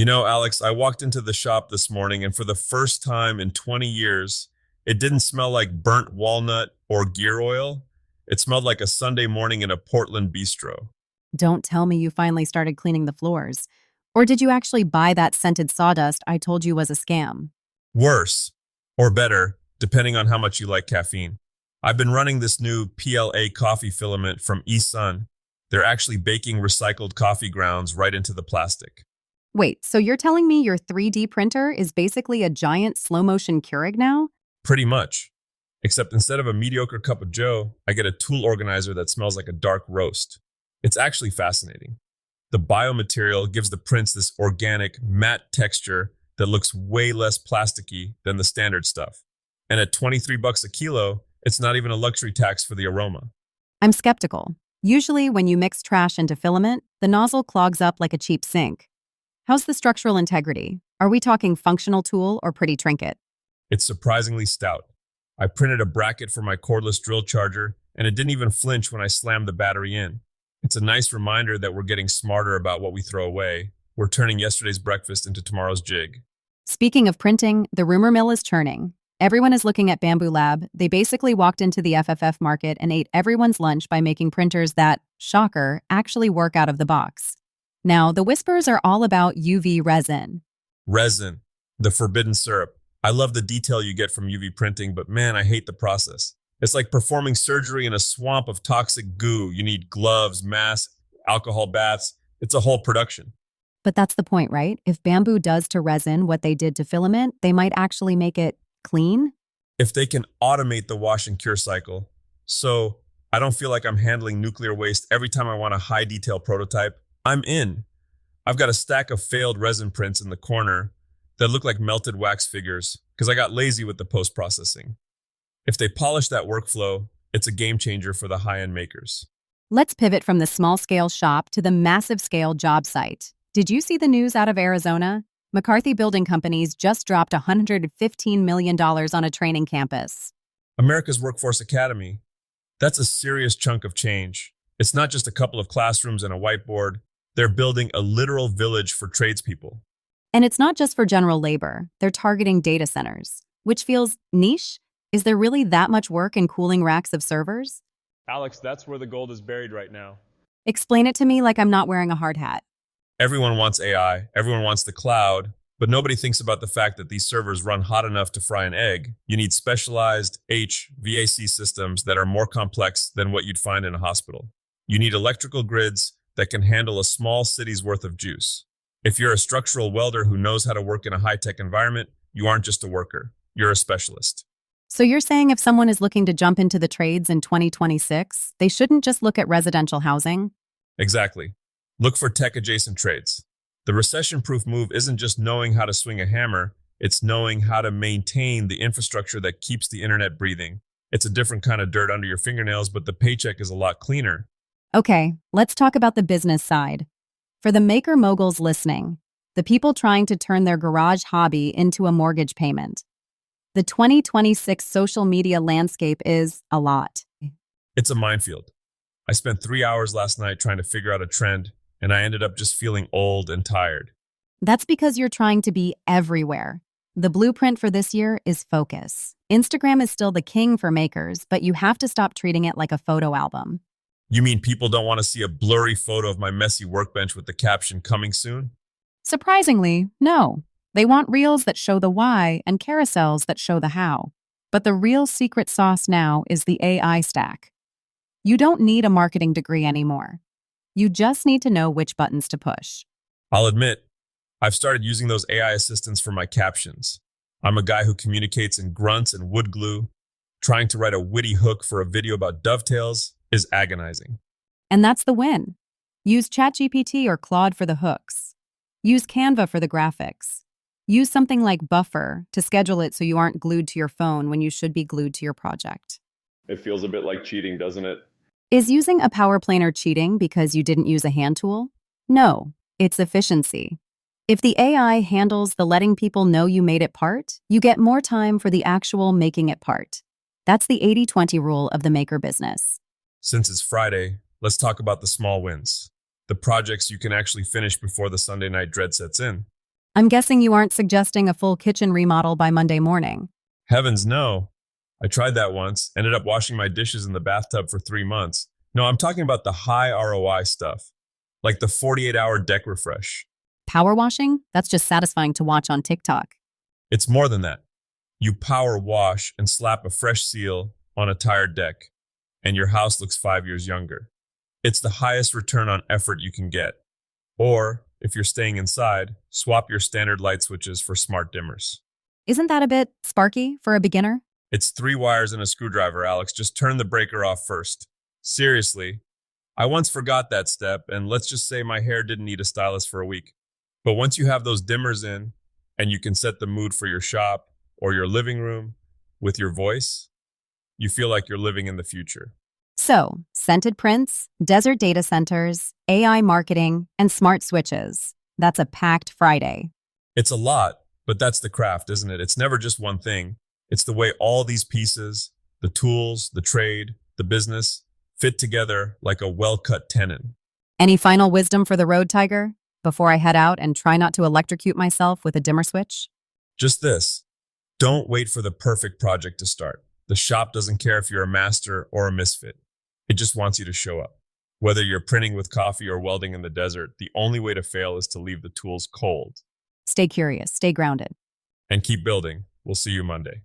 Alex, I walked into the shop this morning and for the first time in 20 years, it didn't smell like burnt walnut or gear oil. It smelled like a Sunday morning in a Portland bistro. Don't tell me you finally started cleaning the floors. Or did you actually buy that scented sawdust I told you was a scam? Worse, or better, depending on how much you like caffeine. I've been running this new PLA coffee filament from eSun. They're actually baking recycled coffee grounds right into the plastic. Wait, so you're telling me your 3D printer is basically a giant slow motion Keurig now? Pretty much. Except instead of a mediocre cup of joe, I get a tool organizer that smells like a dark roast. It's actually fascinating. The biomaterial gives the prints this organic, matte texture that looks way less plasticky than the standard stuff. And at 23 bucks a kilo, it's not even a luxury tax for the aroma. I'm skeptical. Usually, when you mix trash into filament, the nozzle clogs up like a cheap sink. How's the structural integrity? Are we talking functional tool or pretty trinket? It's surprisingly stout. I printed a bracket for my cordless drill charger, and it didn't even flinch when I slammed the battery in. It's a nice reminder that we're getting smarter about what we throw away. We're turning yesterday's breakfast into tomorrow's jig. Speaking of printing, the rumor mill is churning. Everyone is looking at Bamboo Lab. They basically walked into the FFF market and ate everyone's lunch by making printers that, shocker, actually work out of the box. Now, the whispers are all about UV resin. Resin, the forbidden syrup. I love the detail you get from UV printing, but man, I hate the process. It's like performing surgery in a swamp of toxic goo. You need gloves, masks, alcohol baths. It's a whole production. But that's the point, right? If bamboo does to resin what they did to filament, they might actually make it clean. If they can automate the wash and cure cycle, so I don't feel like I'm handling nuclear waste every time I want a high detail prototype, I'm in. I've got a stack of failed resin prints in the corner that look like melted wax figures because I got lazy with the post processing. If they polish that workflow, it's a game changer for the high end makers. Let's pivot from the small-scale shop to the massive-scale job site. Did you see the news out of Arizona? McCarthy Building Companies just dropped $115 million on a training campus. America's Workforce Academy, that's a serious chunk of change. It's not just a couple of classrooms and a whiteboard. They're building a literal village for tradespeople. And it's not just for general labor. They're targeting data centers, which feels niche. Is there really that much work in cooling racks of servers? Alex, that's where the gold is buried right now. Explain it to me like I'm not wearing a hard hat. Everyone wants AI, everyone wants the cloud, but nobody thinks about the fact that these servers run hot enough to fry an egg. You need specialized HVAC systems that are more complex than what you'd find in a hospital. You need electrical grids that can handle a small city's worth of juice. If you're a structural welder who knows how to work in a high-tech environment, you aren't just a worker, you're a specialist. So you're saying if someone is looking to jump into the trades in 2026, they shouldn't just look at residential housing? Exactly. Look for tech-adjacent trades. The recession-proof move isn't just knowing how to swing a hammer, it's knowing how to maintain the infrastructure that keeps the internet breathing. It's a different kind of dirt under your fingernails, but the paycheck is a lot cleaner. Okay, let's talk about the business side. For the maker moguls listening, the people trying to turn their garage hobby into a mortgage payment, the 2026 social media landscape is a lot. It's a minefield. I spent 3 hours last night trying to figure out a trend, and I ended up just feeling old and tired. That's because you're trying to be everywhere. The blueprint for this year is focus. Instagram is still the king for makers, but you have to stop treating it like a photo album. You mean people don't want to see a blurry photo of my messy workbench with the caption "coming soon"? Surprisingly, no. They want reels that show the why and carousels that show the how. But the real secret sauce now is the AI stack. You don't need a marketing degree anymore. You just need to know which buttons to push. I'll admit, I've started using those AI assistants for my captions. I'm a guy who communicates in grunts and wood glue. Trying to write a witty hook for a video about dovetails is agonizing. And that's the win. Use ChatGPT or Claude for the hooks. Use Canva for the graphics. Use something like Buffer to schedule it so you aren't glued to your phone when you should be glued to your project. It feels a bit like cheating, doesn't it? Is using a power planer cheating because you didn't use a hand tool? No, it's efficiency. If the AI handles the letting people know you made it part, you get more time for the actual making it part. That's the 80-20 rule of the maker business. Since it's Friday, let's talk about the small wins. The projects you can actually finish before the Sunday night dread sets in. I'm guessing you aren't suggesting a full kitchen remodel by Monday morning. Heavens no. I tried that once, ended up washing my dishes in the bathtub for 3 months. No, I'm talking about the high ROI stuff, like the 48-hour deck refresh. Power washing? That's just satisfying to watch on TikTok. It's more than that. You power wash and slap a fresh seal on a tired deck, and your house looks 5 years younger. It's the highest return on effort you can get. Or, if you're staying inside, swap your standard light switches for smart dimmers. Isn't that a bit sparky for a beginner? It's 3 wires and a screwdriver, Alex. Just turn the breaker off first. Seriously, I once forgot that step, and let's just say my hair didn't need a stylist for a week. But once you have those dimmers in, and you can set the mood for your shop or your living room with your voice, you feel like you're living in the future. So, scented prints, desert data centers, AI marketing, and smart switches. That's a packed Friday. It's a lot, but that's the craft, isn't it? It's never just one thing. It's the way all these pieces, the tools, the trade, the business, fit together like a well-cut tenon. Any final wisdom for the road, Tiger? Before I head out and try not to electrocute myself with a dimmer switch? Just this. Don't wait for the perfect project to start. The shop doesn't care if you're a master or a misfit. It just wants you to show up. Whether you're printing with coffee or welding in the desert, the only way to fail is to leave the tools cold. Stay curious, stay grounded. And keep building. We'll see you Monday.